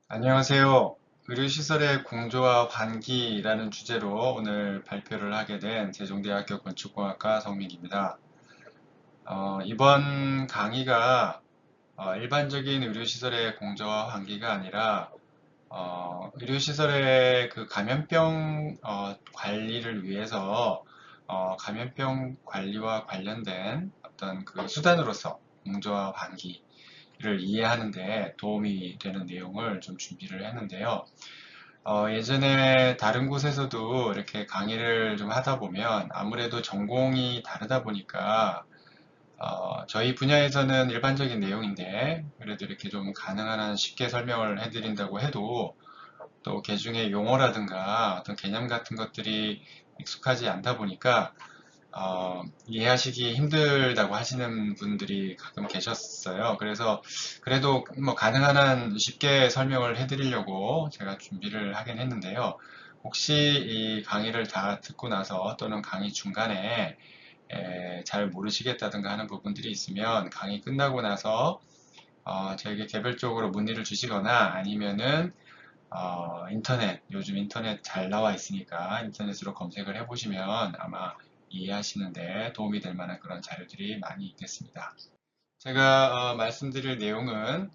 안녕하세요. 의료시설의 공조와 환기라는 주제로 오늘 발표를 하게 된 세종대학교 건축공학과 성민기입니다. 이번 강의가 일반적인 의료시설의 공조와 환기가 아니라 의료시설의 그 감염병 관리를 위해서 감염병 관리와 관련된 어떤 그 수단으로서 공조와 환기를 이해하는 데 도움이 되는 내용을 좀 준비를 했는데요. 예전에 다른 곳에서도 이렇게 강의를 좀 하다 보면 아무래도 전공이 다르다 보니까 저희 분야에서는 일반적인 내용인데 그래도 이렇게 좀 가능한 한 쉽게 설명을 해드린다고 해도 또 개중의 용어라든가 어떤 개념 같은 것들이 익숙하지 않다 보니까 이해하시기 힘들다고 하시는 분들이 가끔 계셨어요. 그래서 그래도 뭐 가능한 한 쉽게 설명을 해드리려고 제가 준비를 하긴 했는데요. 혹시 이 강의를 다 듣고 나서 또는 강의 중간에 잘 모르시겠다든가 하는 부분들이 있으면 강의 끝나고 나서 저에게 개별적으로 문의를 주시거나 아니면은 요즘 인터넷 잘 나와 있으니까 인터넷으로 검색을 해보시면 아마 이해하시는데 도움이 될 만한 그런 자료들이 많이 있겠습니다. 제가 말씀드릴 내용은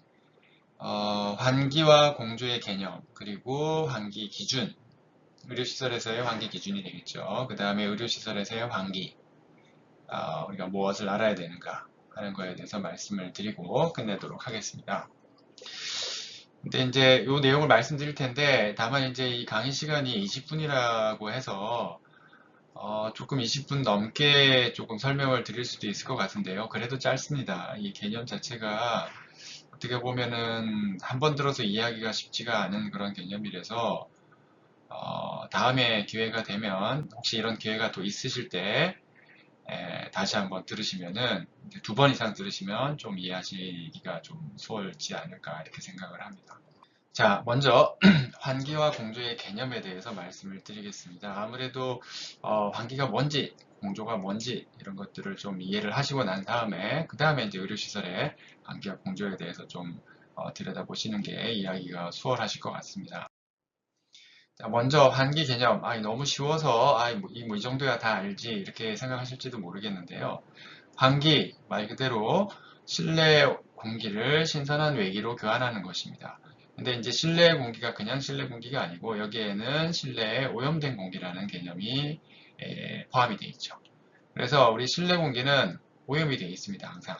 환기와 공조의 개념, 그리고 환기 기준, 의료시설에서의 환기 기준이 되겠죠. 그 다음에 의료시설에서의 환기, 우리가 무엇을 알아야 되는가 하는 거에 대해서 말씀을 드리고 끝내도록 하겠습니다. 근데 이제 이 내용을 말씀드릴 텐데 다만 이제 이 강의 시간이 20분이라고 해서 조금 20분 넘게 조금 설명을 드릴 수도 있을 것 같은데요. 그래도 짧습니다. 이 개념 자체가 어떻게 보면은 한 번 들어서 이해하기가 쉽지가 않은 그런 개념이라서 다음에 기회가 되면 혹시 이런 기회가 또 있으실 때 다시 한번 들으시면은 두 번 이상 들으시면 좀 이해하시기가 좀 수월지 않을까 이렇게 생각을 합니다. 자, 먼저 환기와 공조의 개념에 대해서 말씀을 드리겠습니다. 아무래도 환기가 뭔지, 공조가 뭔지 이런 것들을 좀 이해를 하시고 난 다음에 그 다음에 이제 의료시설의 환기와 공조에 대해서 좀 들여다보시는 게 이해하기가 수월하실 것 같습니다. 자, 먼저 환기 개념, 너무 쉬워서 이 정도야 다 알지 이렇게 생각하실지도 모르겠는데요. 환기 말 그대로 실내 공기를 신선한 외기로 교환하는 것입니다. 근데 이제 실내 공기가 그냥 실내 공기가 아니고 여기에는 실내에 오염된 공기라는 개념이 포함이 되어 있죠. 그래서 우리 실내 공기는 오염이 되어 있습니다. 항상.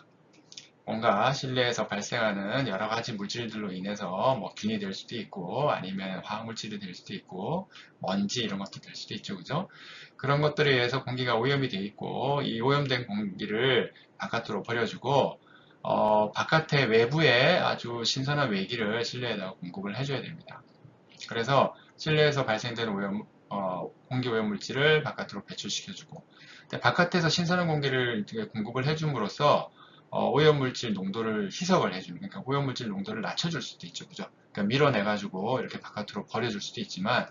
뭔가 실내에서 발생하는 여러 가지 물질들로 인해서 뭐 균이 될 수도 있고 아니면 화학물질이 될 수도 있고 먼지 이런 것도 될 수도 있죠. 그죠? 그런 것들에 의해서 공기가 오염이 되어 있고 이 오염된 공기를 바깥으로 버려주고 바깥의 외부에 아주 신선한 외기를 실내에다가 공급을 해줘야 됩니다. 그래서 실내에서 발생되는 공기 오염 물질을 바깥으로 배출시켜주고 바깥에서 신선한 공기를 공급을 해줌으로써 오염물질 농도를 희석을 해주는, 그러니까 오염물질 농도를 낮춰줄 수도 있죠. 그죠? 그러니까 밀어내가지고 이렇게 바깥으로 버려줄 수도 있지만,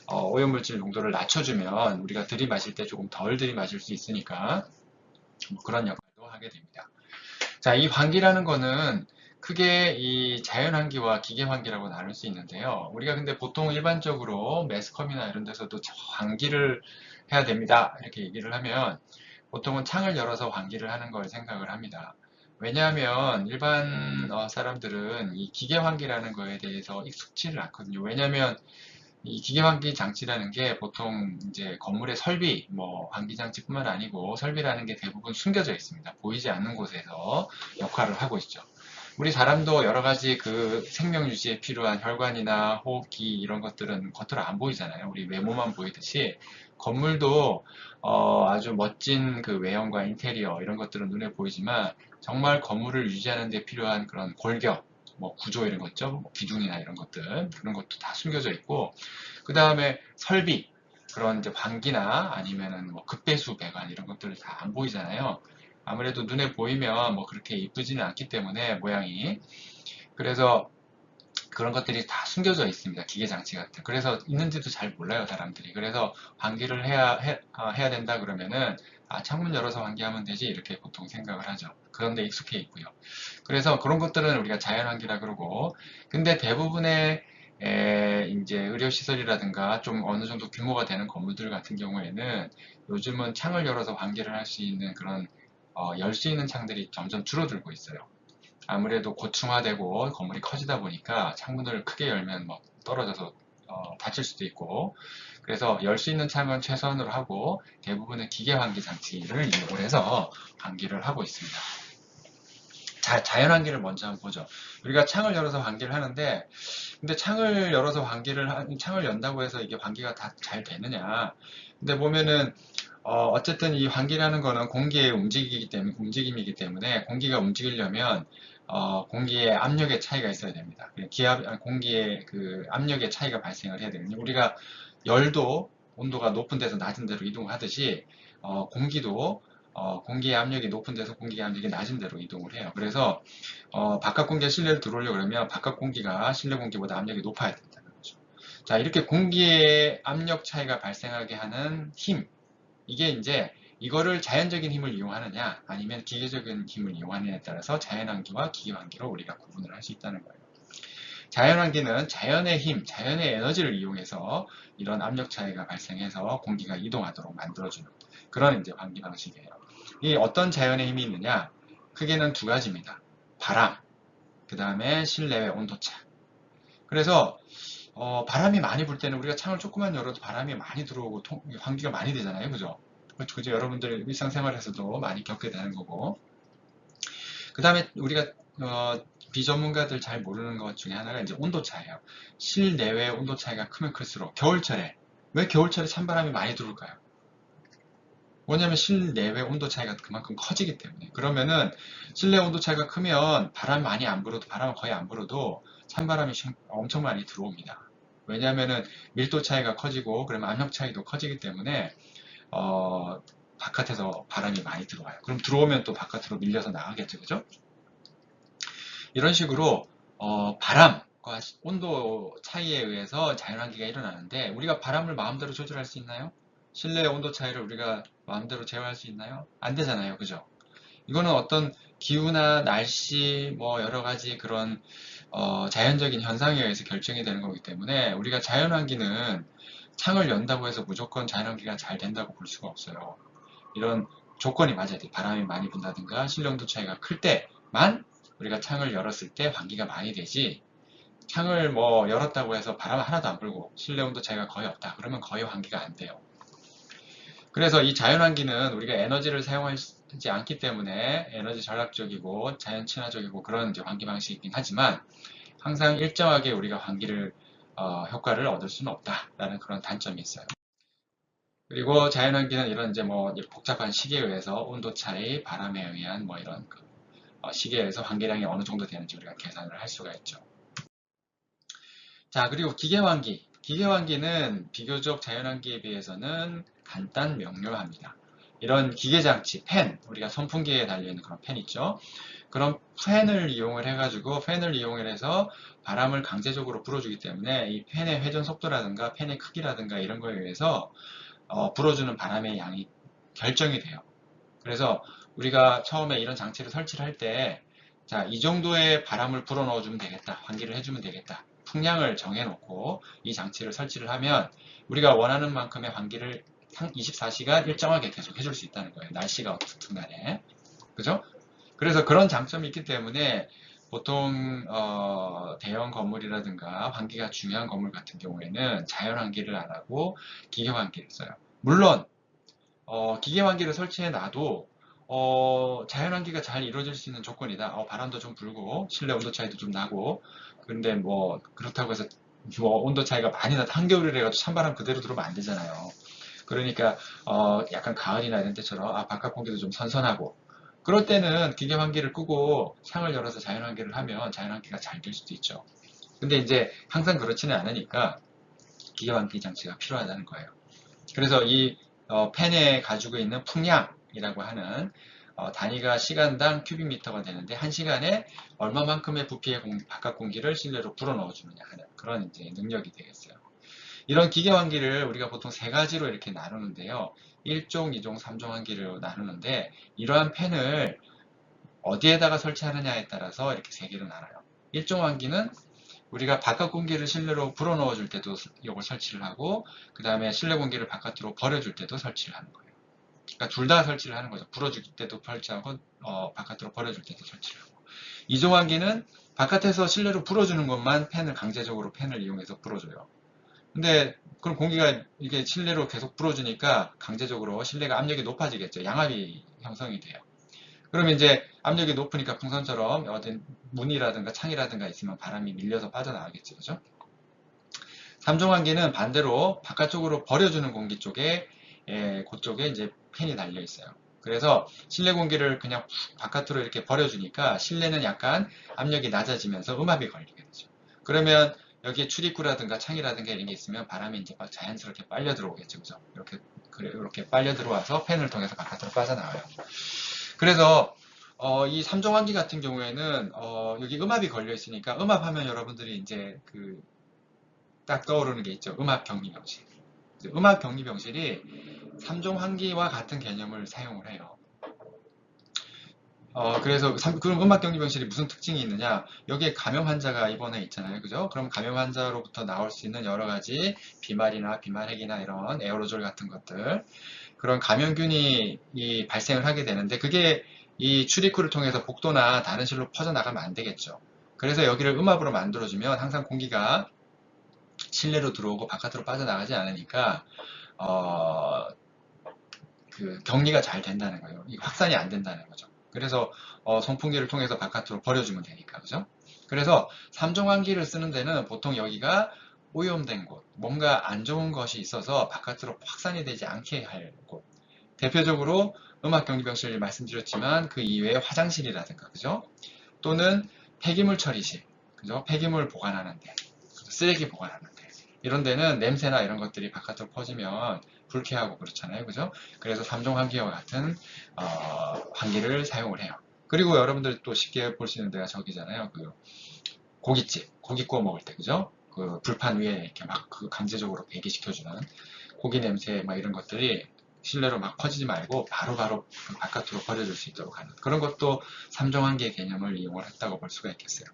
오염물질 농도를 낮춰주면 우리가 들이마실 때 조금 덜 들이마실 수 있으니까 뭐 그런 역할도 하게 됩니다. 자, 이 환기라는 거는 크게 이 자연환기와 기계환기라고 나눌 수 있는데요. 우리가 근데 보통 일반적으로 매스컴이나 이런 데서도 환기를 해야 됩니다. 이렇게 얘기를 하면 보통은 창을 열어서 환기를 하는 걸 생각을 합니다. 왜냐하면 일반 사람들은 이 기계환기라는 거에 대해서 익숙지를 않거든요. 왜냐하면 이 기계환기 장치라는 게 보통 이제 건물의 설비, 뭐 환기 장치뿐만 아니고 설비라는 게 대부분 숨겨져 있습니다. 보이지 않는 곳에서 역할을 하고 있죠. 우리 사람도 여러 가지 그 생명 유지에 필요한 혈관이나 호흡기 이런 것들은 겉으로 안 보이잖아요. 우리 외모만 보이듯이 건물도 아주 멋진 그 외형과 인테리어 이런 것들은 눈에 보이지만 정말 건물을 유지하는 데 필요한 그런 골격, 뭐 구조 이런 거 있죠. 뭐 기둥이나 이런 것들 그런 것도 다 숨겨져 있고 그 다음에 설비 그런 이제 방기나 아니면은 뭐 급배수 배관 이런 것들을 다 안 보이잖아요. 아무래도 눈에 보이면 뭐 그렇게 이쁘지는 않기 때문에 모양이. 그래서 그런 것들이 다 숨겨져 있습니다. 기계장치 같은. 그래서 있는지도 잘 몰라요, 사람들이. 그래서 환기를 해야 된다 그러면은, 아, 창문 열어서 환기하면 되지, 이렇게 보통 생각을 하죠. 그런데 익숙해 있고요. 그래서 그런 것들은 우리가 자연환기라 그러고, 근데 대부분의 이제 의료시설이라든가 좀 어느 정도 규모가 되는 건물들 같은 경우에는 요즘은 창을 열어서 환기를 할 수 있는 그런 열 수 있는 창들이 점점 줄어들고 있어요. 아무래도 고층화되고 건물이 커지다 보니까 창문을 크게 열면 뭐 떨어져서 다칠 수도 있고, 그래서 열 수 있는 창은 최소한으로 하고 대부분은 기계 환기 장치를 이용을 해서 환기를 하고 있습니다. 자연 환기를 먼저 한번 보죠. 우리가 창을 열어서 환기를 하는데, 근데 창을 연다고 해서 이게 환기가 다 잘 되느냐? 근데 보면은 어쨌든 이 환기라는 거는 공기의 움직임이기 때문에 공기가 움직이려면 공기의 압력의 차이가 있어야 됩니다. 공기의 그 압력의 차이가 발생을 해야 되거든요. 우리가 열도 온도가 높은 데서 낮은 데로 이동하듯이 공기도 공기의 압력이 높은 데서 공기의 압력이 낮은 데로 이동을 해요. 그래서 바깥 공기가 실내로 들어오려고 그러면 바깥 공기가 실내 공기보다 압력이 높아야 된다는 거죠. 자, 이렇게 공기의 압력 차이가 발생하게 하는 힘, 이게 이제 이거를 자연적인 힘을 이용하느냐 아니면 기계적인 힘을 이용하느냐에 따라서 자연환기와 기계환기로 우리가 구분을 할 수 있다는 거예요. 자연환기는 자연의 힘, 자연의 에너지를 이용해서 이런 압력 차이가 발생해서 공기가 이동하도록 만들어주는 그런 이제 환기 방식이에요. 이 어떤 자연의 힘이 있느냐? 크게는 두 가지입니다. 바람, 그 다음에 실내외 온도차. 그래서 바람이 많이 불 때는 우리가 창을 조금만 열어도 바람이 많이 들어오고 환기가 많이 되잖아요. 그죠? 그죠? 여러분들 일상생활에서도 많이 겪게 되는 거고. 그 다음에 우리가 비전문가들 잘 모르는 것 중에 하나가 이제 온도차예요. 실내외 온도 차이가 크면 클수록 겨울철에 왜 겨울철에 찬바람이 많이 들어올까요? 뭐냐면 실내외 온도 차이가 그만큼 커지기 때문에. 그러면은 실내 온도 차이가 크면 바람 많이 안 불어도 바람은 거의 안 불어도 찬바람이 엄청 많이 들어옵니다. 왜냐하면은 밀도 차이가 커지고 그러면 압력 차이도 커지기 때문에 바깥에서 바람이 많이 들어와요. 그럼 들어오면 또 바깥으로 밀려서 나가겠죠, 그죠? 이런 식으로 바람과 온도 차이에 의해서 자연환기가 일어나는데 우리가 바람을 마음대로 조절할 수 있나요? 실내 온도 차이를 우리가 마음대로 제어할 수 있나요? 안 되잖아요, 그죠? 이거는 어떤 기후나 날씨 뭐 여러 가지 그런 자연적인 현상에 의해서 결정이 되는 거기 때문에 우리가 자연환기는 창을 연다고 해서 무조건 자연환기가 잘 된다고 볼 수가 없어요. 이런 조건이 맞아야 돼. 바람이 많이 분다든가 실내 온도 차이가 클 때만 우리가 창을 열었을 때 환기가 많이 되지, 창을 뭐 열었다고 해서 바람 하나도 안 불고 실내 온도 차이가 거의 없다. 그러면 거의 환기가 안 돼요. 그래서 이 자연환기는 우리가 에너지를 사용하지 않기 때문에 에너지 절약적이고 자연 친화적이고 그런 이제 환기 방식이긴 하지만 항상 일정하게 우리가 환기를 효과를 얻을 수는 없다라는 그런 단점이 있어요. 그리고 자연환기는 이런 이제 뭐 복잡한 시계에 의해서 온도 차이, 바람에 의한 뭐 이런 시계에 의해서 환기량이 어느 정도 되는지 우리가 계산을 할 수가 있죠. 자, 그리고 기계환기. 기계환기는 비교적 자연환기에 비해서는 간단 명료합니다. 이런 기계장치, 팬, 우리가 선풍기에 달려있는 그런 팬 있죠. 그런 팬을 이용을 해가지고 팬을 이용을 해서 바람을 강제적으로 불어주기 때문에 이 팬의 회전 속도라든가 팬의 크기라든가 이런 거에 의해서 불어주는 바람의 양이 결정이 돼요. 그래서 우리가 처음에 이런 장치를 설치를 할 때, 자, 이 정도의 바람을 불어 넣어주면 되겠다. 환기를 해주면 되겠다. 풍량을 정해놓고 이 장치를 설치를 하면 우리가 원하는 만큼의 환기를 24시간 일정하게 계속 해줄 수 있다는 거예요. 날씨가 어떻든 간에. 그죠? 그래서 그런 장점이 있기 때문에 보통 대형 건물이라든가 환기가 중요한 건물 같은 경우에는 자연 환기를 안 하고 기계 환기를 써요. 물론 기계환기를 설치해 놔도 자연환기가 잘 이루어질 수 있는 조건이다. 바람도 좀 불고 실내 온도 차이도 좀 나고. 근데 뭐 그렇다고 해서 뭐 온도 차이가 많이 나다 한겨울이라 해가지고 찬바람 그대로 들어오면 안 되잖아요. 그러니까 약간 가을이나 이런 때처럼 바깥 공기도 좀 선선하고 그럴 때는 기계환기를 끄고 창을 열어서 자연환기를 하면 자연환기가 잘 될 수도 있죠. 근데 이제 항상 그렇지는 않으니까 기계환기 장치가 필요하다는 거예요. 그래서 이 팬에 가지고 있는 풍량이라고 하는 단위가 시간당 큐빅미터가 되는데 1시간에 얼마만큼의 부피의 바깥 공기를 실내로 불어넣어 주느냐 하는 그런 이제 능력이 되겠어요. 이런 기계 환기를 우리가 보통 세 가지로 이렇게 나누는데요. 1종, 2종, 3종 환기로 나누는데 이러한 팬을 어디에다가 설치하느냐에 따라서 이렇게 세 개로 나눠요. 1종 환기는 우리가 바깥 공기를 실내로 불어넣어 줄 때도 이걸 설치를 하고 그 다음에 실내 공기를 바깥으로 버려줄 때도 설치를 하는 거예요. 그러니까 둘 다 설치를 하는 거죠. 불어줄 때도 설치하고 바깥으로 버려줄 때도 설치를 하고. 2종 환기는 바깥에서 실내로 불어주는 것만 강제적으로 팬을 이용해서 불어줘요. 근데 그럼 공기가 이게 실내로 계속 불어주니까 강제적으로 실내가 압력이 높아지겠죠. 양압이 형성이 돼요. 그러면 이제 압력이 높으니까 풍선처럼 어떤 문이라든가 창이라든가 있으면 바람이 밀려서 빠져나가겠죠. 그죠? 3종 환기는 반대로 바깥쪽으로 버려주는 공기 쪽에 그쪽에 이제 팬이 달려 있어요. 그래서 실내 공기를 그냥 바깥으로 이렇게 버려주니까 실내는 약간 압력이 낮아지면서 음압이 걸리게 되죠. 그러면 여기에 출입구라든가 창이라든가 이런 게 있으면 바람이 이제 자연스럽게 빨려 들어오겠죠. 그죠? 이렇게 빨려 들어와서 팬을 통해서 바깥으로 빠져나와요. 그래서 이 3종 환기 같은 경우에는 여기 음압이 걸려 있으니까 음압하면 여러분들이 이제 딱 떠오르는 게 있죠. 음압 격리 병실. 음압 격리 병실이 3종 환기와 같은 개념을 사용을 해요. 그래서 그럼 음압 격리 병실이 무슨 특징이 있느냐? 여기에 감염 환자가 입원해 있잖아요. 그죠? 그럼 감염 환자로부터 나올 수 있는 여러 가지 비말이나 비말핵이나 이런 에어로졸 같은 것들, 그런 감염균이 발생을 하게 되는데 그게 이 출입구를 통해서 복도나 다른 실로 퍼져나가면 안 되겠죠. 그래서 여기를 음압으로 만들어주면 항상 공기가 실내로 들어오고 바깥으로 빠져나가지 않으니까 격리가 잘 된다는 거예요. 확산이 안 된다는 거죠. 그래서 송풍기를 통해서 바깥으로 버려주면 되니까 그죠? 그래서 3종 환기를 쓰는 데는 보통 여기가 오염된 곳, 뭔가 안 좋은 것이 있어서 바깥으로 확산이 되지 않게 할 곳. 대표적으로 음압격리병실 말씀드렸지만 그 이외에 화장실이라든가 그죠? 또는 폐기물 처리실, 그죠? 폐기물 보관하는 데, 쓰레기 보관하는 데 이런 데는 냄새나 이런 것들이 바깥으로 퍼지면 불쾌하고 그렇잖아요. 그죠? 그래서 3종 환기와 같은 환기를 사용을 해요. 그리고 여러분들 또 쉽게 볼 수 있는 데가 저기잖아요. 고깃집, 고기 구워 먹을 때, 그죠? 불판 위에 이렇게 막 강제적으로 배기시켜주는 고기 냄새 막 이런 것들이 실내로 막 퍼지지 말고 바로바로 바깥으로 버려질 수 있도록 하는 그런 것도 3종 환기의 개념을 이용을 했다고 볼 수가 있겠어요.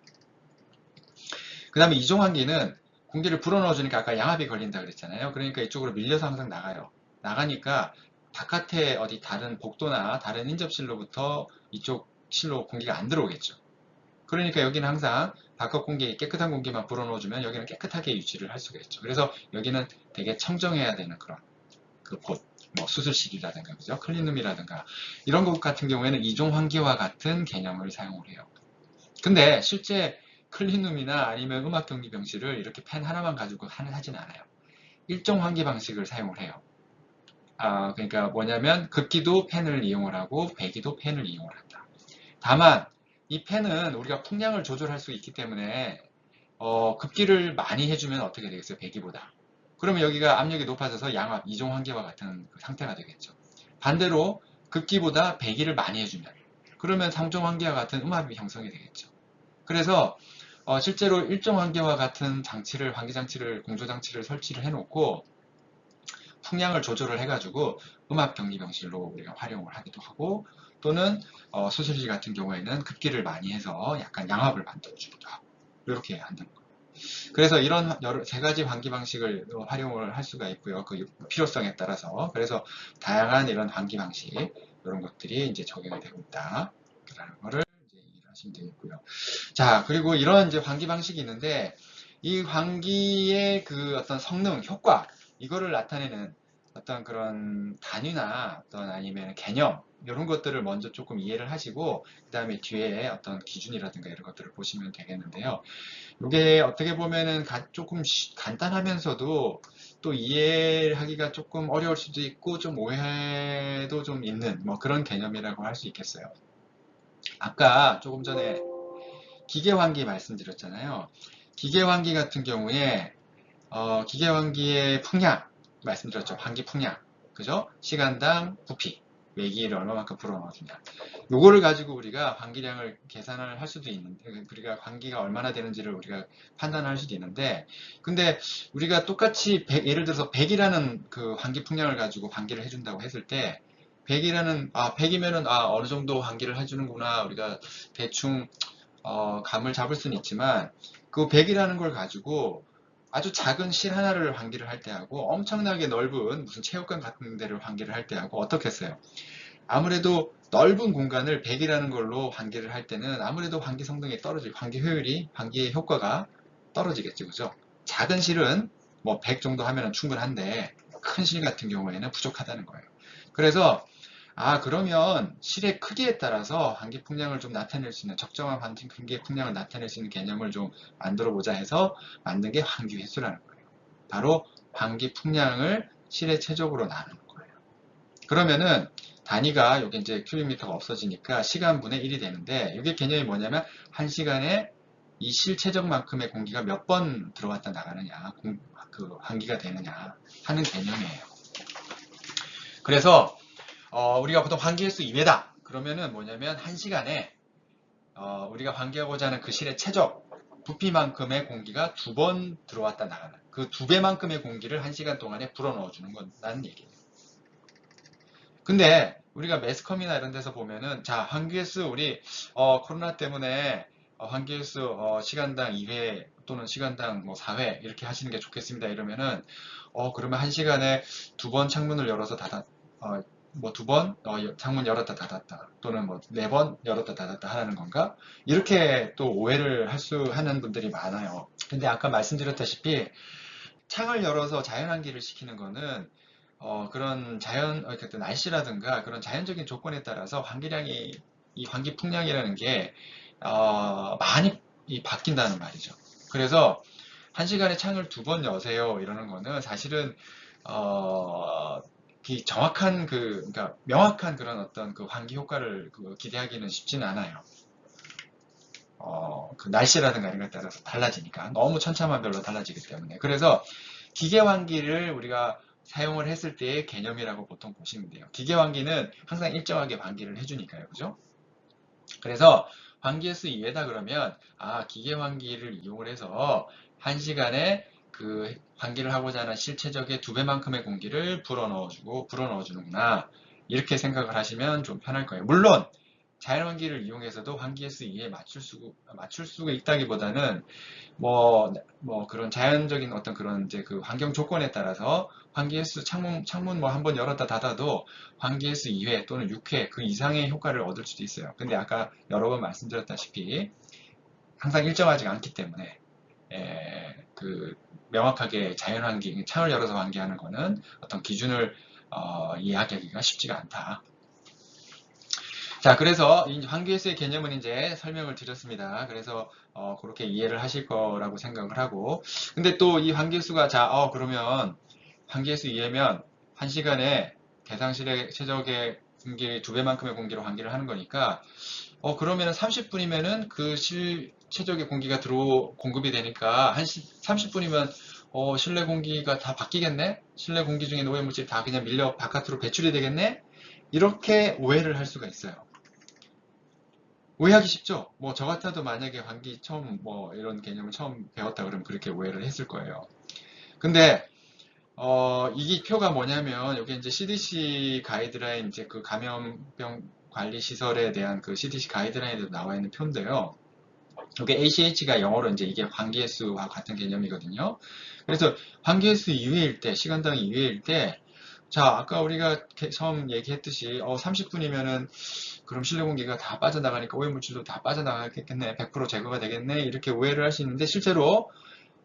그 다음에 2종 환기는 공기를 불어넣어 주니까 아까 양압이 걸린다 그랬잖아요. 그러니까 이쪽으로 밀려서 항상 나가요. 나가니까 바깥에 어디 다른 복도나 다른 인접실로부터 이쪽 실로 공기가 안 들어오겠죠. 그러니까 여기는 항상 바깥 공기, 깨끗한 공기만 불어넣어주면 여기는 깨끗하게 유지를 할 수가 있죠. 그래서 여기는 되게 청정해야 되는 그런 곳, 뭐 수술실이라든가, 그죠? 클린룸이라든가 이런 것 같은 경우에는 2종 환기와 같은 개념을 사용을 해요. 근데 실제 클린룸이나 아니면 음압격리 병실을 이렇게 팬 하나만 가지고 하진 않아요. 1종 환기 방식을 사용을 해요. 그러니까 뭐냐면 급기도 팬을 이용을 하고 배기도 팬을 이용을 한다. 다만 이 팬은 우리가 풍량을 조절할 수 있기 때문에 급기를 많이 해주면 어떻게 되겠어요? 배기보다. 그러면 여기가 압력이 높아져서 양압, 2종 환기와 같은 상태가 되겠죠. 반대로 급기보다 배기를 많이 해주면 그러면 3종 환기와 같은 음압이 형성이 되겠죠. 그래서 실제로 1종 환기와 같은 환기 장치를, 공조 장치를 설치를 해놓고 풍량을 조절을 해가지고 음압 격리 병실로 우리가 활용을 하기도 하고 또는 수술실 같은 경우에는 급기를 많이 해서 약간 양압을 만들어주기도 하고 이렇게 한다는 거예요. 그래서 이런 세 가지 환기 방식을 활용을 할 수가 있고요. 그 필요성에 따라서 그래서 다양한 이런 환기 방식 이런 것들이 이제 적용이 되고 있다라는 거를 이제 이해하시면 되겠고요. 자, 그리고 이런 이제 환기 방식이 있는데 이 환기의 어떤 성능, 효과 이거를 나타내는 어떤 그런 단위나 어떤 아니면 개념 이런 것들을 먼저 조금 이해를 하시고 그 다음에 뒤에 어떤 기준이라든가 이런 것들을 보시면 되겠는데요. 이게 어떻게 보면은 조금 간단하면서도 또 이해하기가 조금 어려울 수도 있고 좀 오해도 좀 있는 뭐 그런 개념이라고 할 수 있겠어요. 아까 조금 전에 기계환기 말씀드렸잖아요. 기계환기 같은 경우에 기계환기의 풍량 말씀드렸죠. 환기 풍량, 그죠? 시간당 부피. 외기를 얼마만큼 불어넣어주냐. 요거를 가지고 우리가 환기량을 계산을 할 수도 있는데, 우리가 환기가 얼마나 되는지를 우리가 판단할 수도 있는데, 근데 우리가 똑같이 예를 들어서 100이라는 그 환기 풍량을 가지고 환기를 해준다고 했을 때, 100이면은 어느 정도 환기를 해주는구나, 우리가 대충 감을 잡을 수는 있지만, 그 100이라는 걸 가지고 아주 작은 실 하나를 환기를 할 때하고 엄청나게 넓은 무슨 체육관 같은 데를 환기를 할 때하고 어떻겠어요? 아무래도 넓은 공간을 100이라는 걸로 환기를 할 때는 아무래도 환기 성능이 떨어지고 환기 효율이, 환기의 효과가 떨어지겠죠. 그죠? 작은 실은 뭐 100 정도 하면 충분한데 큰 실 같은 경우에는 부족하다는 거예요. 그래서 그러면 실의 크기에 따라서 환기 풍량을 좀 나타낼 수 있는 적정한 환기 풍량을 나타낼 수 있는 개념을 좀 만들어 보자 해서 만든 게 환기 횟수라는 거예요. 바로 환기 풍량을 실의 최적으로 나누는 거예요. 그러면은 단위가 여기 이제 큐빅미터가 없어지니까 시간분의 1이 되는데 이게 개념이 뭐냐면 1시간에 이 실체적만큼의 공기가 몇 번 들어왔다 나가느냐, 그 환기가 되느냐 하는 개념이에요. 그래서 우리가 보통 환기횟수 2회다. 그러면은 뭐냐면 1시간에 우리가 환기하고자 하는 그 실의 최적 부피만큼의 공기가 2번 들어왔다 나가는 그 2배만큼의 공기를 1시간 동안에 불어넣어주는 거라는 얘기예요. 근데 우리가 매스컴이나 이런 데서 보면은 자 환기횟수 우리 코로나 때문에 환기횟수 시간당 2회 또는 시간당 뭐 4회 이렇게 하시는 게 좋겠습니다 이러면은 그러면 1시간에 2번 창문을 열어서 뭐 2번 창문 열었다 닫았다 또는 뭐 4번 열었다 닫았다 하라는 건가? 이렇게 또 오해를 하는 분들이 많아요. 근데 아까 말씀드렸다시피 창을 열어서 자연환기를 시키는 거는 그런 날씨라든가 그런 자연적인 조건에 따라서 이 환기 풍량이라는 게 많이 바뀐다는 말이죠. 그래서 1시간에 창을 2번 여세요 이러는 거는 사실은 정확한 그러니까 명확한 그런 어떤 그 환기 효과를 기대하기는 쉽지는 않아요. 그 날씨라든가 이런 것에 따라서 달라지니까 너무 천차만별로 달라지기 때문에 그래서 기계 환기를 우리가 사용을 했을 때의 개념이라고 보통 보시면 돼요. 기계 환기는 항상 일정하게 환기를 해주니까요. 그죠? 그래서 환기횟수 2회다 그러면 기계 환기를 이용을 해서 1시간에 그 환기를 하고자 하는 실체적의 2배만큼의 공기를 불어넣어주는구나. 이렇게 생각을 하시면 좀 편할 거예요. 물론 자연환기를 이용해서도 환기횟수 2에 맞출 수가 있다기보다는 뭐 그런 자연적인 어떤 그런 이제 그 환경 조건에 따라서 환기횟수 창문 뭐 한번 열었다 닫아도 환기횟수 2회 또는 6회 그 이상의 효과를 얻을 수도 있어요. 근데 아까 여러 번 말씀드렸다시피 항상 일정하지 않기 때문에 그 명확하게 자연환기 창을 열어서 환기하는 거는 어떤 기준을 이해하기가 쉽지가 않다. 자, 그래서 이 환기횟수의 개념은 이제 설명을 드렸습니다. 그래서 그렇게 이해를 하실 거라고 생각을 하고, 근데 또 이 환기횟수가 그러면 환기횟수 2회면 1시간에 대상실의 최적의 공기 2배만큼의 공기로 환기를 하는 거니까 그러면 30분이면은 그 최적의 공기가 공급이 되니까 30분이면 실내 공기가 다 바뀌겠네? 실내 공기 중에 오염물질이 다 그냥 밀려 바깥으로 배출이 되겠네? 이렇게 오해를 할 수가 있어요. 오해하기 쉽죠? 뭐 저 같아도 만약에 환기 처음 이런 개념을 처음 배웠다 그러면 그렇게 오해를 했을 거예요. 근데 이게 표가 뭐냐면 여기 이제 CDC 가이드라인 이제 그 감염병 관리 시설에 대한 그 CDC 가이드라인에도 나와 있는 표인데요. 이게 ACH가 영어로 이제 이게 환기횟수와 같은 개념이거든요. 그래서 환기횟수 2회일 때, 시간당 2회일 때, 자, 아까 우리가 처음 얘기했듯이 30분이면은 그럼 실내 공기가 다 빠져나가니까 오염물질도 다 빠져나가겠네, 100% 제거가 되겠네 이렇게 오해를 할 수 있는데 실제로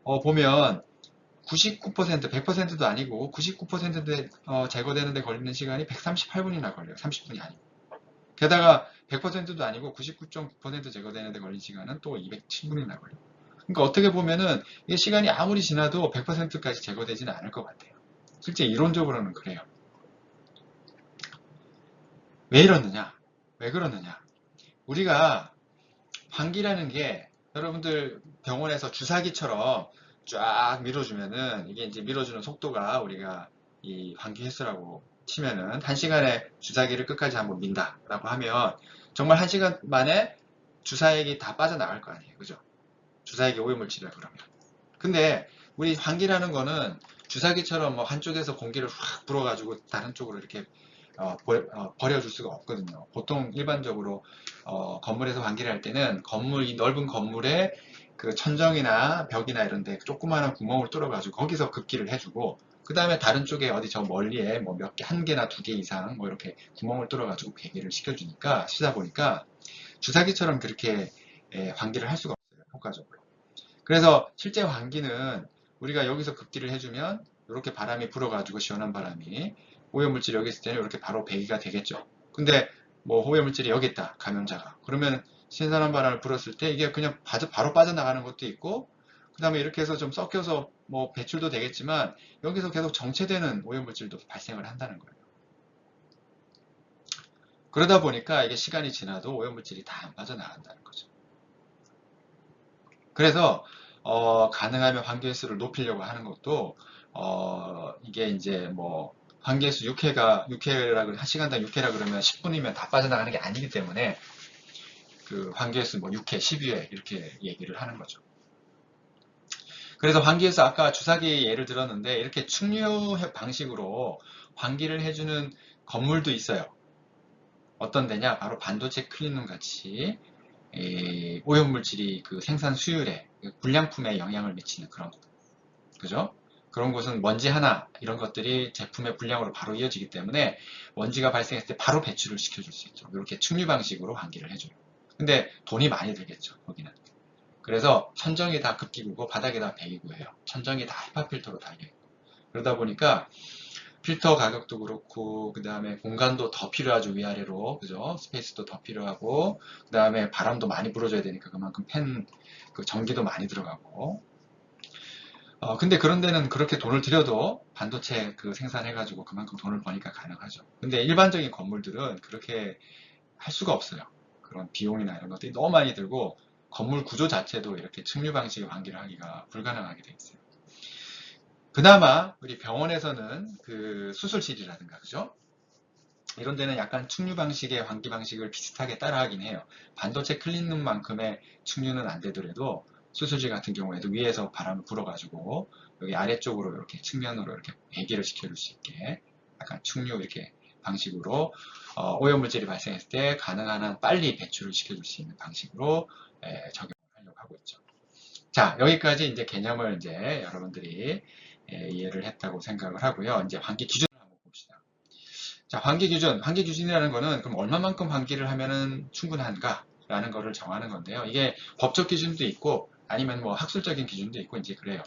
보면 99%, 100%도 아니고 99% 제거되는데 걸리는 시간이 138분이나 걸려요. 30분이 아니고. 게다가 100%도 아니고 99.9% 제거되는데 걸린 시간은 또 207분이나 걸려요. 그러니까 어떻게 보면은 이 시간이 아무리 지나도 100%까지 제거되지는 않을 것 같아요. 실제 이론적으로는 그래요. 왜 이러느냐? 왜 그러느냐? 우리가 환기라는 게 여러분들 병원에서 주사기처럼 쫙 밀어주면은 이게 이제 밀어주는 속도가 우리가 이 환기 횟수라고 치면은 1시간에 주사기를 끝까지 한번 민다라고 하면 정말 1시간 만에 주사액이 다 빠져나갈 거 아니에요. 그죠? 주사액이 오염물질이라 그러면. 근데 우리 환기라는 거는 주사기처럼 뭐 한쪽에서 공기를 확 불어가지고 다른 쪽으로 이렇게 버려줄 수가 없거든요. 보통 일반적으로 건물에서 환기를 할 때는 이 넓은 건물에 그 천정이나 벽이나 이런 데 조그마한 구멍을 뚫어가지고 거기서 급기를 해주고 그 다음에 다른 쪽에 어디 저 멀리에 뭐 몇 개, 한 개나 두 개 이상 뭐 이렇게 구멍을 뚫어가지고 배기를 시켜주니까 시다 보니까 주사기처럼 그렇게 환기를 할 수가 없어요. 효과적으로. 그래서 실제 환기는 우리가 여기서 급기를 해주면 이렇게 바람이 불어가지고 시원한 바람이 오염물질이 여기 있을 때는 이렇게 바로 배기가 되겠죠. 근데 뭐 오염물질이 여기 있다, 감염자가. 그러면 신선한 바람을 불었을 때 이게 그냥 바로 빠져나가는 것도 있고 그 다음에 이렇게 해서 좀 섞여서 뭐 배출도 되겠지만 여기서 계속 정체되는 오염물질도 발생을 한다는 거예요. 그러다 보니까 이게 시간이 지나도 오염물질이 다 안 빠져나간다는 거죠. 그래서 가능하면 환기횟수를 높이려고 하는 것도 이게 이제 뭐 환기횟수 6회라 1시간당 6회라 그러면 10분이면 다 빠져나가는 게 아니기 때문에 그 환기횟수 뭐 6회, 12회 이렇게 얘기를 하는 거죠. 그래서 환기에서 아까 주사기 예를 들었는데 이렇게 충류 방식으로 환기를 해주는 건물도 있어요. 어떤 데냐? 바로 반도체 클린룸 같이 오염물질이 그 생산 수율에 불량품에 영향을 미치는 그런 것. 그죠? 그런 곳은 먼지 하나 이런 것들이 제품의 불량으로 바로 이어지기 때문에 먼지가 발생했을 때 바로 배출을 시켜줄 수 있죠. 이렇게 충류 방식으로 환기를 해줘요. 근데 돈이 많이 들겠죠, 거기는. 그래서 천정이 다 급기구고 바닥이 다 배기구예요. 천정이 다 헤파 필터로 달려있고. 그러다 보니까 필터 가격도 그렇고 그 다음에 공간도 더 필요하죠. 위아래로. 그죠? 스페이스도 더 필요하고 그 다음에 바람도 많이 불어줘야 되니까 그만큼 그 전기도 많이 들어가고 근데 그런 데는 그렇게 돈을 들여도 반도체 그 생산해가지고 그만큼 돈을 버니까 가능하죠. 근데 일반적인 건물들은 그렇게 할 수가 없어요. 그런 비용이나 이런 것들이 너무 많이 들고 건물 구조 자체도 이렇게 측류 방식의 환기를 하기가 불가능하게 돼 있어요. 그나마 우리 병원에서는 그 수술실이라든가 그죠? 이런 데는 약간 충류 방식의 환기 방식을 비슷하게 따라하긴 해요. 반도체 클린룸만큼의 충류는 안 되더라도 수술실 같은 경우에도 위에서 바람을 불어가지고 여기 아래쪽으로 이렇게 측면으로 이렇게 배기를 시켜줄 수 있게 약간 충류 이렇게 방식으로 오염물질이 발생했을 때 가능한 한 빨리 배출을 시켜줄 수 있는 방식으로 적용을 하려고 하고 있죠. 자, 여기까지 이제 개념을 이제 여러분들이 이해를 했다고 생각을 하고요. 이제 환기 기준을 한번 봅시다. 자, 환기 기준이라는 거는 그럼 얼마만큼 환기를 하면은 충분한가? 라는 거를 정하는 건데요. 이게 법적 기준도 있고 아니면 뭐 학술적인 기준도 있고 이제 그래요.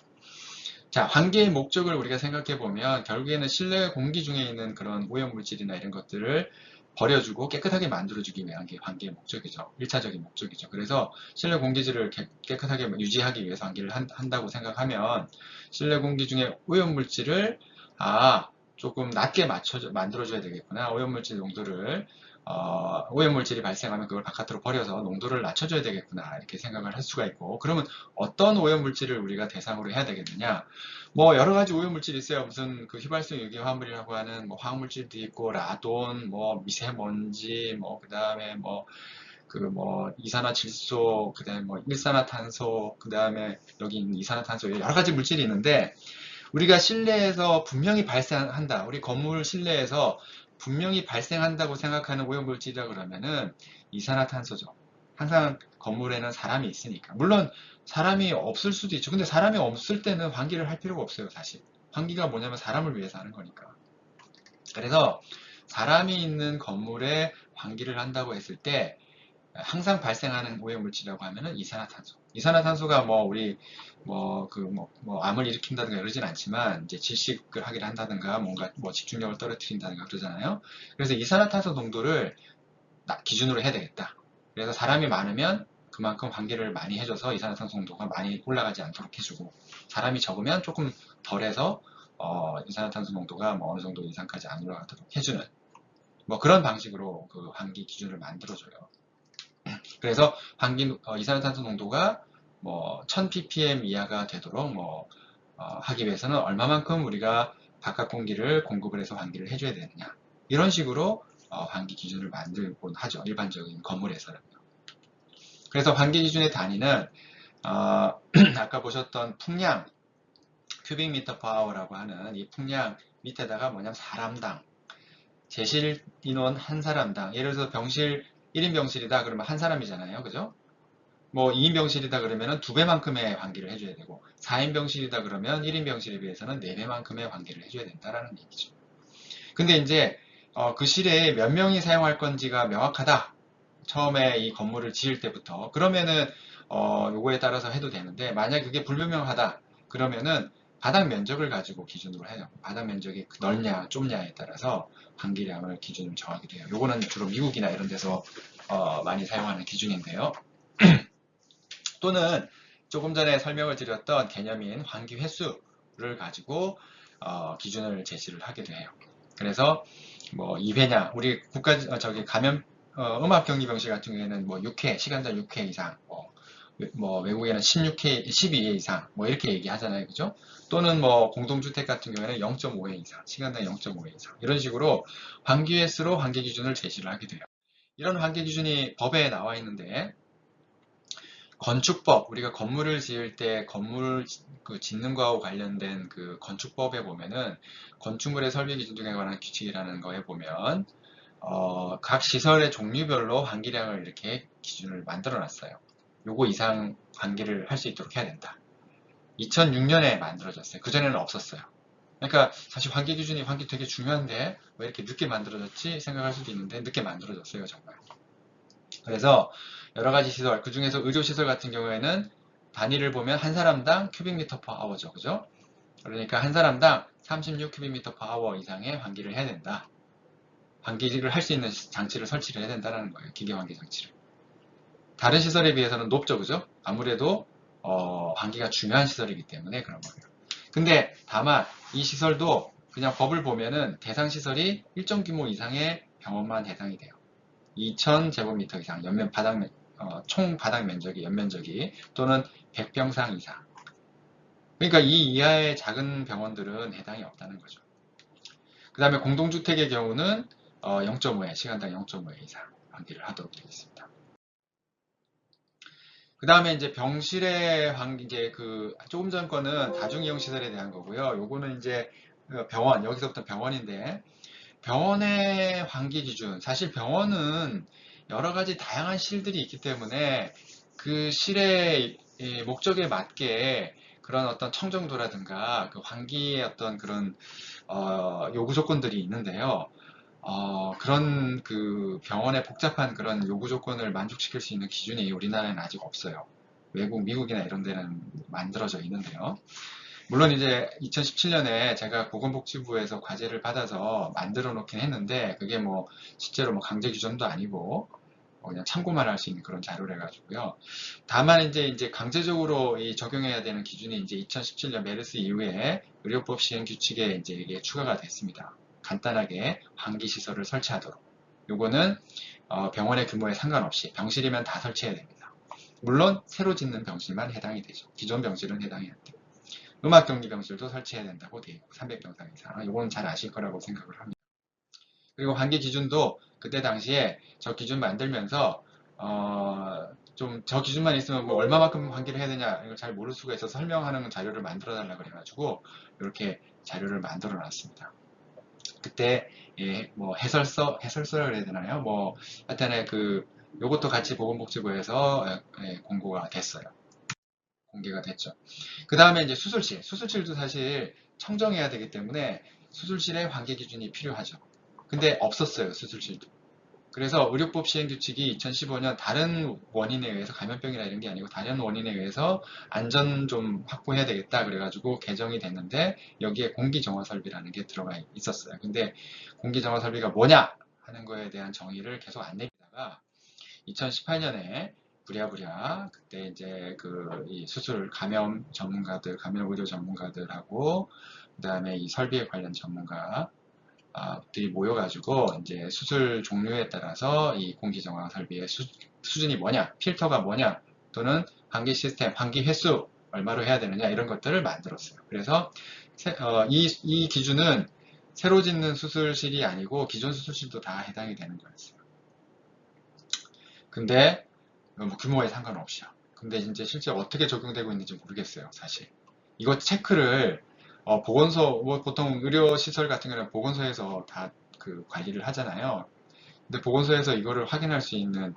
자, 환기의 목적을 우리가 생각해 보면 결국에는 실내 공기 중에 있는 그런 오염물질이나 이런 것들을 버려주고 깨끗하게 만들어주기 위한 게 환기의 목적이죠. 1차적인 목적이죠. 그래서 실내 공기질을 깨끗하게 유지하기 위해서 환기를 한다고 생각하면 실내 공기 중에 오염물질을 조금 낮게 만들어줘야 되겠구나. 오염물질 농도를 오염물질이 발생하면 그걸 바깥으로 버려서 농도를 낮춰줘야 되겠구나 이렇게 생각을 할 수가 있고 그러면 어떤 오염물질을 우리가 대상으로 해야 되겠느냐 뭐 여러 가지 오염물질이 있어요. 무슨 그 휘발성 유기화합물이라고 하는 뭐 화학물질도 있고 라돈 뭐 미세먼지 뭐 그다음에 뭐 그 뭐 이산화질소 그다음에 뭐 일산화탄소 그다음에 여기 있는 이산화탄소 여러 가지 물질이 있는데 우리가 실내에서 분명히 발생한다. 우리 건물 실내에서 분명히 발생한다고 생각하는 오염물질이라 그러면은 이산화탄소죠. 항상 건물에는 사람이 있으니까. 물론 사람이 없을 수도 있죠. 근데 사람이 없을 때는 환기를 할 필요가 없어요, 사실. 환기가 뭐냐면 사람을 위해서 하는 거니까. 그래서 사람이 있는 건물에 환기를 한다고 했을 때 항상 발생하는 오염물질이라고 하면은 이산화탄소. 이산화탄소가 뭐 우리 뭐 암을 일으킨다든가 그러진 않지만 이제 질식을 하게 한다든가 뭔가 뭐 집중력을 떨어뜨린다든가 그러잖아요. 그래서 이산화탄소 농도를 기준으로 해야 되겠다. 그래서 사람이 많으면 그만큼 환기를 많이 해줘서 이산화탄소 농도가 많이 올라가지 않도록 해주고 사람이 적으면 조금 덜해서 이산화탄소 농도가 뭐 어느 정도 이상까지 안 올라가도록 해주는 뭐 그런 방식으로 그 환기 기준을 만들어줘요. 그래서 이산화탄소 농도가 뭐 1000 ppm 이하가 되도록 하기 위해서는 얼마만큼 우리가 바깥 공기를 공급을 해서 환기를 해줘야 되느냐. 이런 식으로 환기 기준을 만들곤 하죠. 일반적인 건물에서는. 그래서 환기 기준의 단위는 아까 보셨던 풍량, 큐빅미터 퍼아워라고 하는 이 풍량 밑에다가 뭐냐면 사람당, 제실 인원 한 사람당, 예를 들어서 병실 1인 병실이다 그러면 한 사람이잖아요. 그죠? 뭐 2인 병실이다 그러면 2배만큼의 환기를 해줘야 되고 4인 병실이다 그러면 1인 병실에 비해서는 4배만큼의 환기를 해줘야 된다라는 얘기죠. 근데 이제 그 실에 몇 명이 사용할 건지가 명확하다. 처음에 이 건물을 지을 때부터 그러면은 요거에 따라서 해도 되는데 만약 그게 불분명하다 그러면은 바닥 면적을 가지고 기준으로 해요. 바닥 면적이 넓냐 좁냐에 따라서 환기량을 기준으로 정하기도 해요. 요거는 주로 미국이나 이런 데서 많이 사용하는 기준인데요. 또는 조금 전에 설명을 드렸던 개념인 환기 횟수를 가지고 기준을 제시를 하기도 해요. 그래서 뭐 2회냐 우리 감염 음압격리병실 같은 경우에는 뭐 6회 시간당 6회 이상 뭐 외국에는 16회 12회 이상 뭐 이렇게 얘기하잖아요. 그죠? 또는 뭐 공동주택 같은 경우에는 0.5회 이상 시간당 0.5회 이상 이런 식으로 환기 횟수로 환기 기준을 제시를 하기도 해요. 이런 환기 기준이 법에 나와 있는데 건축법, 우리가 건물을 지을 때 건물 짓는 거하고 관련된 그 건축법에 보면은 건축물의 설비 기준 등에 관한 규칙이라는 거에 보면 각 시설의 종류별로 환기량을 이렇게 기준을 만들어 놨어요. 요거 이상 환기를 할 수 있도록 해야 된다. 2006년에 만들어졌어요. 그전에는 없었어요. 그러니까 사실 환기 기준이 환기 되게 중요한데 왜 이렇게 늦게 만들어졌지 생각할 수도 있는데 늦게 만들어졌어요, 정말. 그래서 여러 가지 시설, 그 중에서 의료시설 같은 경우에는 단위를 보면 한 사람당 큐빅미터 퍼 아워죠. 그죠? 그러니까 한 사람당 36 큐빅미터 퍼 아워 이상의 환기를 해야 된다. 환기를 할 수 있는 장치를 설치를 해야 된다는 거예요. 기계 환기 장치를. 다른 시설에 비해서는 높죠. 그죠? 아무래도 환기가 중요한 시설이기 때문에 그런 거예요. 근데 다만 이 시설도 그냥 법을 보면은 대상 시설이 일정 규모 이상의 병원만 해당이 돼요. 2000제곱미터 이상, 총 바닥 면적이, 연면적이, 또는 100평상 이상. 그러니까 이 이하의 작은 병원들은 해당이 없다는 거죠. 그 다음에 공동주택의 경우는 0.5회, 시간당 0.5회 이상 환기를 하도록 되어 있습니다. 그 다음에 이제 병실의 환기, 이제 조금 전 거는 다중이용시설에 대한 거고요. 요거는 이제 병원, 여기서부터 병원인데, 병원의 환기 기준, 사실 병원은 여러 가지 다양한 실들이 있기 때문에 그 실의 목적에 맞게 그런 어떤 청정도라든가 그 환기의 어떤 그런 요구 조건들이 있는데요. 그런 그 병원의 복잡한 그런 요구 조건을 만족시킬 수 있는 기준이 우리나라에는 아직 없어요. 외국, 미국이나 이런 데는 만들어져 있는데요. 물론 이제 2017년에 제가 보건복지부에서 과제를 받아서 만들어 놓긴 했는데 그게 뭐 실제로 뭐 강제 규정도 아니고 그냥 참고만 할 수 있는 그런 자료를 해가지고요. 다만 이제 강제적으로 적용해야 되는 기준이 이제 2017년 메르스 이후에 의료법 시행 규칙에 이제 이게 추가가 됐습니다. 간단하게 환기 시설을 설치하도록. 요거는 병원의 규모에 상관없이 병실이면 다 설치해야 됩니다. 물론 새로 짓는 병실만 해당이 되죠. 기존 병실은 해당이 안 돼요. 음압격리 병실도 설치해야 된다고 되어 있고 300병상 이상. 이건 잘 아실 거라고 생각을 합니다. 그리고 환기 기준도 그때 당시에 저 기준 만들면서 좀 저 기준만 있으면 뭐 얼마만큼 환기를 해야 되냐 이걸 잘 모를 수가 있어서 설명하는 자료를 만들어 달라 그래가지고 이렇게 자료를 만들어 놨습니다. 그때 뭐 해설서라 그래야 되나요? 뭐 하여튼에 요것도 같이 보건복지부에서 공고가 됐어요. 공개가 됐죠. 그 다음에 이제 수술실도 사실 청정해야 되기 때문에 수술실의 환기 기준이 필요하죠. 근데 없었어요, 수술실도. 그래서 의료법 시행 규칙이 2015년 다른 원인에 의해서 감염병이나 이런 게 아니고 다른 원인에 의해서 안전 좀 확보해야 되겠다 그래가지고 개정이 됐는데 여기에 공기정화 설비라는 게 들어가 있었어요. 근데 공기정화 설비가 뭐냐 하는 거에 대한 정의를 계속 안 내리다가 2018년에 부랴부랴 그때 이제 이 수술 감염 전문가들, 감염 의료 전문가들하고 그다음에 이 설비에 관련 전문가들이 모여가지고 이제 수술 종류에 따라서 이 공기정화 설비의 수준이 뭐냐, 필터가 뭐냐, 또는 환기 시스템, 환기 횟수 얼마로 해야 되느냐 이런 것들을 만들었어요. 그래서 이 기준은 새로 짓는 수술실이 아니고 기존 수술실도 다 해당이 되는 거였어요. 근데 뭐 규모에 상관없이요. 근데 이제 실제 어떻게 적용되고 있는지 모르겠어요, 사실. 이거 체크를 보건소, 뭐 보통 의료시설 같은 경우는 보건소에서 다 그 관리를 하잖아요. 근데 보건소에서 이거를 확인할 수 있는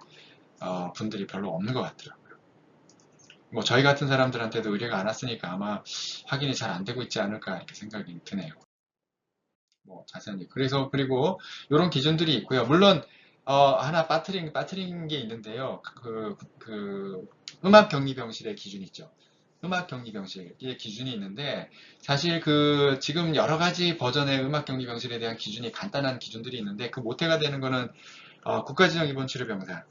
분들이 별로 없는 것 같더라고요. 뭐 저희 같은 사람들한테도 의뢰가 안 왔으니까 아마 확인이 잘 안 되고 있지 않을까 이렇게 생각이 드네요. 뭐 자세히. 그래서 그리고 이런 기준들이 있고요. 물론 하나 빠뜨린 게 있는데요. 음악 격리 병실의 기준 있죠. 음악 격리 병실의 기준이 있는데 사실 지금 여러 가지 버전의 음악 격리 병실에 대한 기준이 간단한 기준들이 있는데 그 모태가 되는 거는 국가지정 입원치료병상.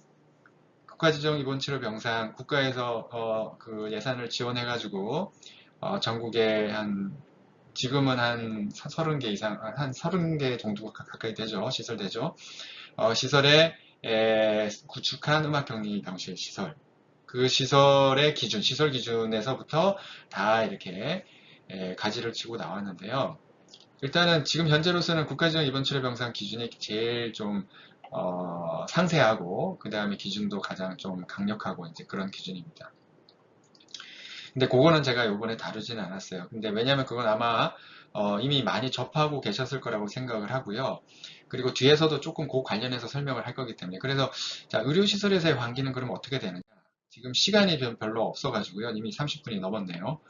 국가지정 입원치료병상 국가에서 그 예산을 지원해가지고 전국에 지금은 한 30개 이상, 한 30개 정도가 가까이 되죠. 시설되죠. 시설에 구축한 음악격리 병실 시설. 그 시설의 기준, 시설 기준에서부터 다 이렇게 가지를 치고 나왔는데요. 일단은 지금 현재로서는 국가지정 입원치료병상 기준이 제일 좀 상세하고 그 다음에 기준도 가장 좀 강력하고 이제 그런 기준입니다. 근데 그거는 제가 요번에 다루지는 않았어요. 근데 왜냐면 그건 아마 이미 많이 접하고 계셨을 거라고 생각을 하고요. 그리고 뒤에서도 조금 그 관련해서 설명을 할 거기 때문에. 그래서 자, 의료시설에서의 환기는 그럼 어떻게 되느냐? 지금 시간이 별로 없어가지고요. 이미 30분이 넘었네요.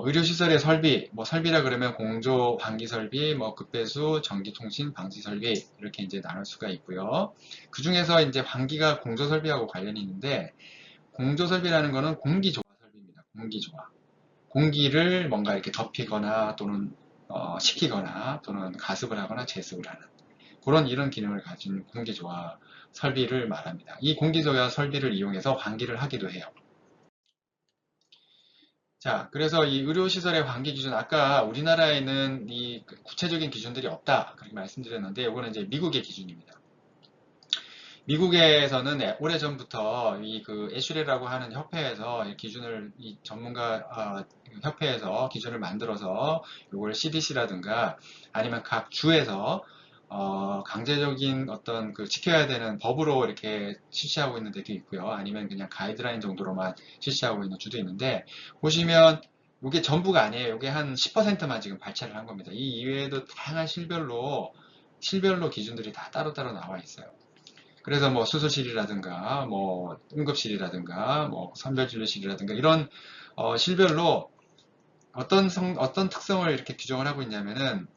의료시설의 설비, 뭐 설비라 그러면 공조 환기 설비, 뭐 급배수, 전기통신 방지 설비 이렇게 이제 나눌 수가 있고요. 그 중에서 이제 환기가 공조 설비하고 관련이 있는데 공조 설비라는 거는 공기조화 설비입니다. 공기조화. 공기를 뭔가 이렇게 덮이거나 또는 식히거나 또는 가습을 하거나 제습을 하는 그런 이런 기능을 가진 공기조화 설비를 말합니다. 이 공기조화 설비를 이용해서 환기를 하기도 해요. 자, 그래서 이 의료시설의 환기 기준, 아까 우리나라에는 이 구체적인 기준들이 없다. 그렇게 말씀드렸는데, 이거는 이제 미국의 기준입니다. 미국에서는 오래전부터 이 애슐레라고 하는 협회에서 이 기준을, 이 전문가, 협회에서 기준을 만들어서 이걸 CDC라든가 아니면 각 주에서 강제적인 어떤 지켜야 되는 법으로 이렇게 실시하고 있는 데도 있고요. 아니면 그냥 가이드라인 정도로만 실시하고 있는 주도 있는데, 보시면 이게 전부가 아니에요. 이게 한 10%만 지금 발췌를 한 겁니다. 이 이외에도 다양한 실별로 기준들이 다 따로따로 나와 있어요. 그래서 뭐 수술실이라든가 뭐 응급실이라든가 뭐 선별진료실이라든가 이런 실별로 어떤 특성을 이렇게 규정을 하고 있냐면은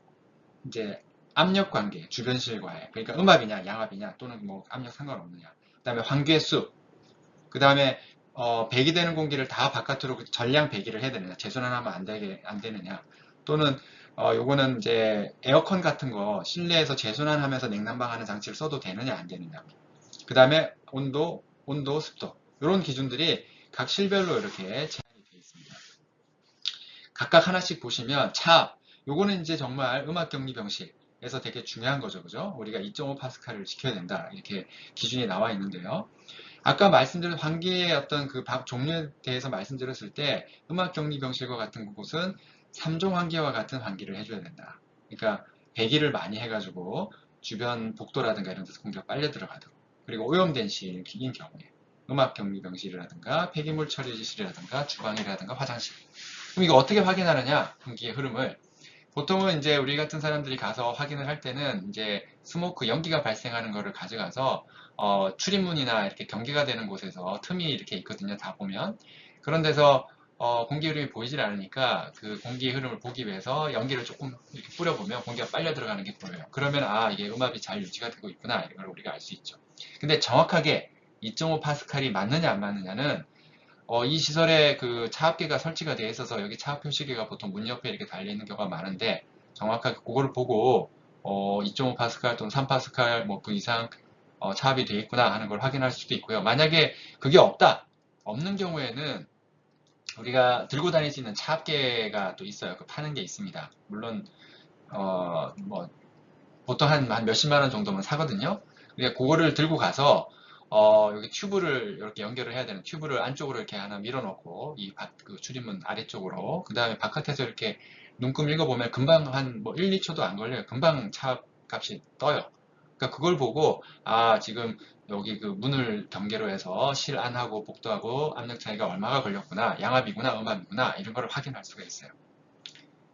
이제 압력 관계, 주변실과의, 그러니까 음압이냐, 양압이냐, 또는 뭐 압력 상관없느냐. 그 다음에 환기의 수, 그 다음에 배기되는 공기를 다 바깥으로 전량 배기를 해야 되느냐, 재순환하면 안 되느냐, 또는 요거는 이제 에어컨 같은 거 실내에서 재순환하면서 냉난방하는 장치를 써도 되느냐, 안 되느냐. 그 다음에 온도, 습도 이런 기준들이 각 실별로 이렇게 제한이 되어 있습니다. 각각 하나씩 보시면 요거는 이제 정말 음압격리병실에서 되게 중요한 거죠. 그죠? 우리가 2.5파스칼을 지켜야 된다. 이렇게 기준이 나와 있는데요. 아까 말씀드린 환기의 어떤 종류에 대해서 말씀드렸을 때 음압격리병실과 같은 곳은 3종 환기와 같은 환기를 해줘야 된다. 그러니까 배기를 많이 해가지고 주변 복도라든가 이런 데서 공기가 빨려 들어가도록. 그리고 오염된 시인 경우에 음압격리병실이라든가 폐기물 처리실이라든가 주방이라든가 화장실. 그럼 이거 어떻게 확인하느냐? 공기의 흐름을. 보통은 이제 우리 같은 사람들이 가서 확인을 할 때는 이제 스모크 연기가 발생하는 거를 가져가서 출입문이나 이렇게 경계가 되는 곳에서 틈이 이렇게 있거든요. 다 보면. 그런 데서 공기 흐름이 보이질 않으니까 그 공기 흐름을 보기 위해서 연기를 조금 이렇게 뿌려보면 공기가 빨려 들어가는 게 보여요. 그러면 이게 음압이 잘 유지가 되고 있구나 이걸 우리가 알 수 있죠. 근데 정확하게 2.5파스칼이 맞느냐 안 맞느냐는 이 시설에 차압기가 설치가 되어 있어서 여기 차압 표시기가 보통 문 옆에 이렇게 달려 있는 경우가 많은데 정확하게 그거를 보고 2.5파스칼 또는 3파스칼 뭐 그 이상 차압이 되어 있구나 하는 걸 확인할 수도 있고요. 만약에 그게 없는 경우에는 우리가 들고 다닐 수 있는 차압계가 또 있어요. 파는 게 있습니다. 물론 뭐 보통 한 몇십만 원 정도면 사거든요. 그러니까 그거를 들고 가서 여기 튜브를 이렇게 연결을 해야 되는 튜브를 안쪽으로 이렇게 하나 밀어넣고 그 출입문 아래쪽으로 그 다음에 바깥에서 이렇게 눈금 읽어보면 금방 한 뭐 1, 2초도 안 걸려요. 금방 차 값이 떠요. 그러니까 그걸 보고 지금 여기 그 문을 경계로 해서 실 안하고 복도하고 압력 차이가 얼마가 걸렸구나, 양압이구나, 음압이구나 이런 거를 확인할 수가 있어요.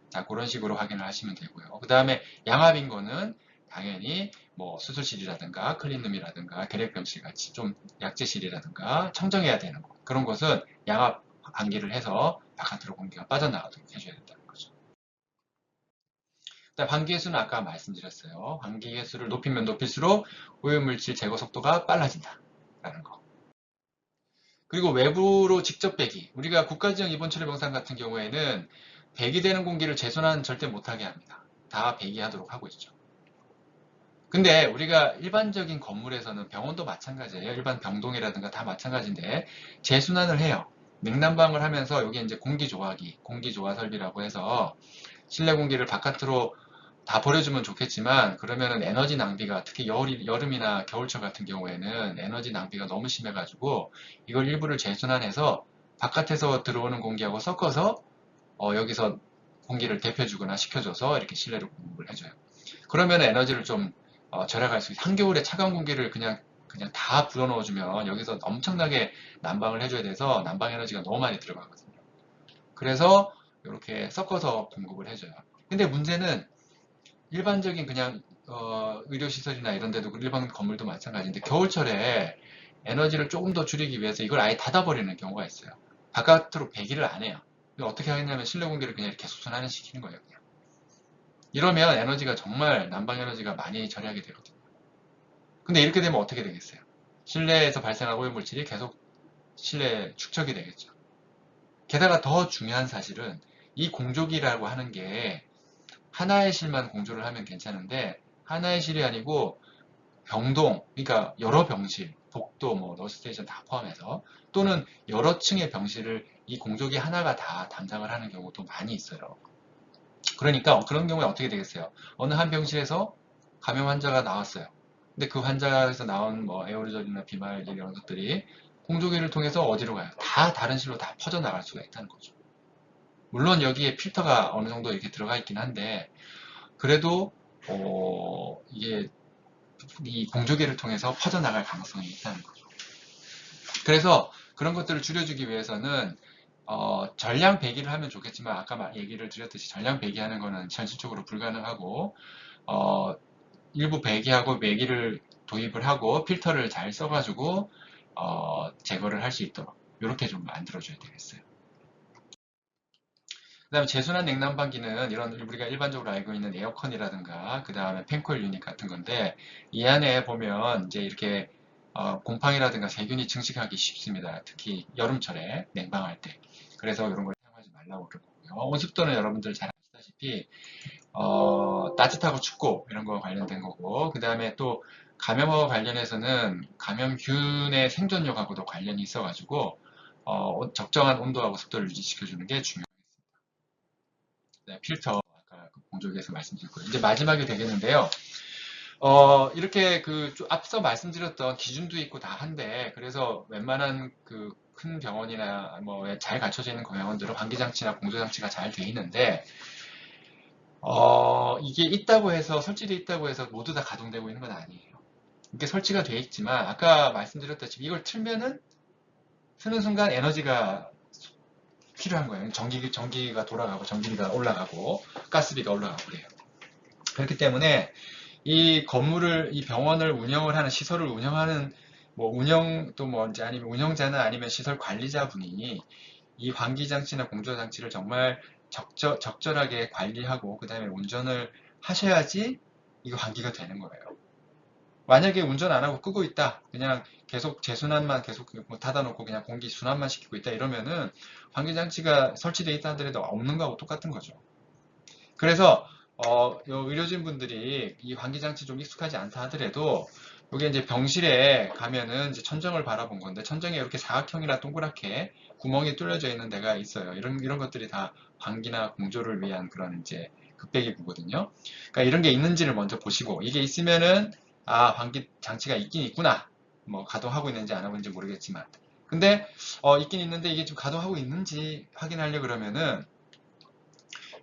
자, 그런 식으로 확인을 하시면 되고요. 그 다음에 양압인 거는 당연히 뭐 수술실이라든가 클린룸이라든가 계력병실 같이 좀 약재실이라든가 청정해야 되는 거, 그런 것은 양압 환기를 해서 바깥으로 공기가 빠져나가도록 해줘야 된다는 거죠. 그다음 환기 횟수는 아까 말씀드렸어요. 환기 횟수를 높이면 높일수록 오염물질 제거 속도가 빨라진다라는 거. 그리고 외부로 직접 배기. 우리가 국가지정 입원처리병상 같은 경우에는 배기되는 공기를 재순환 절대 못하게 합니다. 다 배기하도록 하고 있죠. 근데 우리가 일반적인 건물에서는 병원도 마찬가지예요. 일반 병동이라든가 다 마찬가지인데 재순환을 해요. 냉난방을 하면서 여기 이제 공기조화기, 공기조화 설비라고 해서 실내 공기를 바깥으로 다 버려주면 좋겠지만 그러면은 에너지 낭비가, 특히 여름이나 겨울철 같은 경우에는 에너지 낭비가 너무 심해가지고 이걸 일부를 재순환해서 바깥에서 들어오는 공기하고 섞어서 여기서 공기를 데펴주거나 식혀줘서 이렇게 실내로 공급을 해줘요. 그러면 에너지를 좀 절약할 수 있어요. 한겨울에 차가운 공기를 그냥 다 불어넣어주면 여기서 엄청나게 난방을 해줘야 돼서 난방 에너지가 너무 많이 들어가거든요. 그래서 이렇게 섞어서 공급을 해줘요. 근데 문제는 일반적인 그냥 의료시설이나 이런 데도 일반 건물도 마찬가지인데 겨울철에 에너지를 조금 더 줄이기 위해서 이걸 아예 닫아버리는 경우가 있어요. 바깥으로 배기를 안 해요. 어떻게 하겠냐면 실내 공기를 그냥 이렇게 수순환시키는 거예요. 그냥. 이러면 에너지가 정말 난방 에너지가 많이 절약이 되거든요. 근데 이렇게 되면 어떻게 되겠어요? 실내에서 발생한 오염물질이 계속 실내에 축적이 되겠죠. 게다가 더 중요한 사실은 이 공조기라고 하는 게 하나의 실만 공조를 하면 괜찮은데 하나의 실이 아니고 병동, 그러니까 여러 병실, 복도, 뭐 너스테이션 다 포함해서 또는 여러 층의 병실을 이 공조기 하나가 다 담당을 하는 경우도 많이 있어요. 그러니까 그런 경우에 어떻게 되겠어요? 어느 한 병실에서 감염 환자가 나왔어요. 근데 그 환자에서 나온 뭐 에어로졸이나 비말 이런 것들이 공조기를 통해서 어디로 가요? 다 다른 실로 다 퍼져나갈 수가 있다는 거죠. 물론 여기에 필터가 어느 정도 이렇게 들어가 있긴 한데 그래도 이게 이 공조기를 통해서 퍼져나갈 가능성이 있다는 거죠. 그래서 그런 것들을 줄여주기 위해서는 전량 배기를 하면 좋겠지만 아까 얘기를 드렸듯이 전량 배기하는 거는 현실적으로 불가능하고 어, 일부 배기하고 배기를 도입을 하고 필터를 잘 써가지고 제거를 할 수 있도록 이렇게 좀 만들어줘야 되겠어요. 그 다음에 제순환 냉난방기는 이런 우리가 일반적으로 알고 있는 에어컨이라든가 그 다음에 팬코일 유닛 같은 건데 이 안에 보면 이제 이렇게 곰팡이라든가 세균이 증식하기 쉽습니다. 특히 여름철에 냉방할 때. 그래서 이런 걸 사용하지 말라고 그러고요. 온습도는 여러분들 잘 아시다시피 따뜻하고 춥고 이런 거 관련된 거고 그 다음에 또 감염과 관련해서는 감염균의 생존력하고도 관련이 있어가지고 적정한 온도하고 습도를 유지시켜주는 게 중요합니다. 네, 필터 아까 그 공조기에서 말씀드렸고요. 이제 마지막이 되겠는데요. 이렇게 앞서 말씀드렸던 기준도 있고 다 한데 그래서 웬만한 그 큰 병원이나 뭐 잘 갖춰져 있는 병원들은 환기장치나 공조장치가 잘 돼 있는데 이게 있다고 해서 설치되어 있다고 해서 모두 다 가동되고 있는 건 아니에요. 이게 설치가 되어 있지만 아까 말씀드렸다시피 이걸 틀면은 트는 순간 에너지가 필요한 거예요. 전기가 돌아가고 전기가 올라가고 가스비가 올라가고 그래요. 그렇기 때문에 이 병원을 운영을 하는, 시설을 운영하는, 또 뭔지 아니면 운영자나 아니면 시설 관리자분이 이 환기장치나 공조장치를 정말 적절하게 관리하고, 그 다음에 운전을 하셔야지 이거 환기가 되는 거예요. 만약에 운전 안 하고 끄고 있다, 그냥 계속 재순환만 계속 닫아놓고 그냥 공기 순환만 시키고 있다 이러면은 환기장치가 설치되어 있다 하더라도 없는 거하고 똑같은 거죠. 그래서 의료진 분들이 이 환기장치 좀 익숙하지 않다 하더라도 여기 이제 병실에 가면은 이제 천정을 바라본 건데 천정에 이렇게 사각형이나 동그랗게 구멍이 뚫려져 있는 데가 있어요. 이런 것들이 다 환기나 공조를 위한 그런 이제 급배기구거든요. 그러니까 이런 게 있는지를 먼저 보시고 이게 있으면은 환기 장치가 있긴 있구나. 뭐 가동하고 있는지 안 하고 있는지 모르겠지만. 근데 있긴 있는데 이게 지금 가동하고 있는지 확인하려 그러면은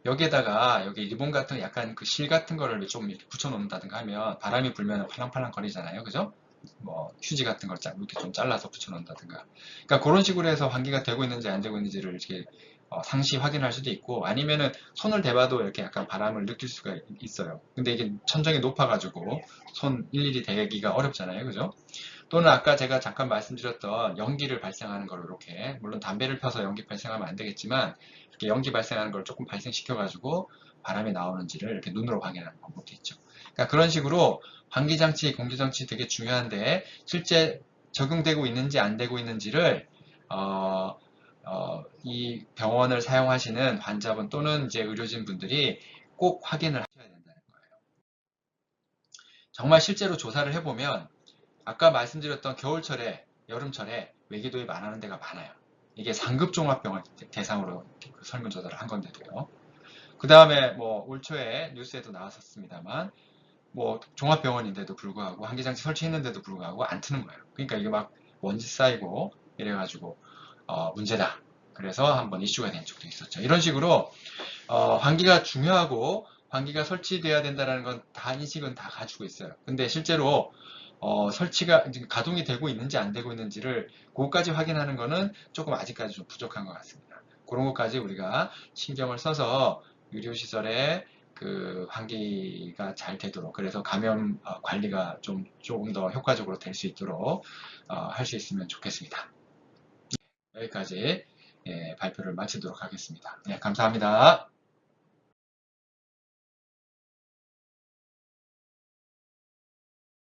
여기에다가 여기 리본 같은 약간 그 실 같은 거를 좀 이렇게 붙여놓는다든가 하면 바람이 불면 팔랑팔랑 거리잖아요. 그죠? 뭐 휴지 같은 걸 이렇게 좀 잘라서 붙여놓는다든가. 그러니까 그런 식으로 해서 환기가 되고 있는지 안 되고 있는지를 이렇게 상시 확인할 수도 있고 아니면은 손을 대봐도 이렇게 약간 바람을 느낄 수가 있어요. 근데 이게 천정이 높아가지고 손 일일이 대기가 어렵잖아요. 그죠? 또는 아까 제가 잠깐 말씀드렸던 연기를 발생하는 걸 이렇게 물론 담배를 펴서 연기 발생하면 안 되겠지만 이렇게 연기 발생하는 걸 조금 발생시켜 가지고 바람이 나오는지를 이렇게 눈으로 확인하는 방법도 있죠. 그러니까 그런 식으로 환기장치, 공기장치 되게 중요한데 실제 적용되고 있는지 안 되고 있는지를 이 병원을 사용하시는 환자분 또는 이제 의료진 분들이 꼭 확인을 하셔야 된다는 거예요. 정말 실제로 조사를 해보면 아까 말씀드렸던 겨울철에, 여름철에 외기도입 안 하는 데가 많아요. 이게 상급 종합병원 대상으로 설문조사를 한 건데도요. 그 다음에 뭐 올 초에 뉴스에도 나왔었습니다만 뭐 종합병원인데도 불구하고 환기장치 설치했는데도 불구하고 안 트는 거예요. 그러니까 이게 막 먼지 쌓이고 이래가지고 문제다. 그래서 한번 이슈가 된 적도 있었죠. 이런 식으로 환기가 중요하고 환기가 설치돼야 된다는 건 다 인식은 다 가지고 있어요. 근데 실제로 설치가 가동이 되고 있는지 안 되고 있는지를 그것까지 확인하는 거는 조금 아직까지 좀 부족한 것 같습니다. 그런 것까지 우리가 신경을 써서 의료시설에 그 환기가 잘 되도록 그래서 감염 관리가 조금 더 효과적으로 될 수 있도록 할 수 있으면 좋겠습니다. 여기까지 발표를 마치도록 하겠습니다. 네, 감사합니다.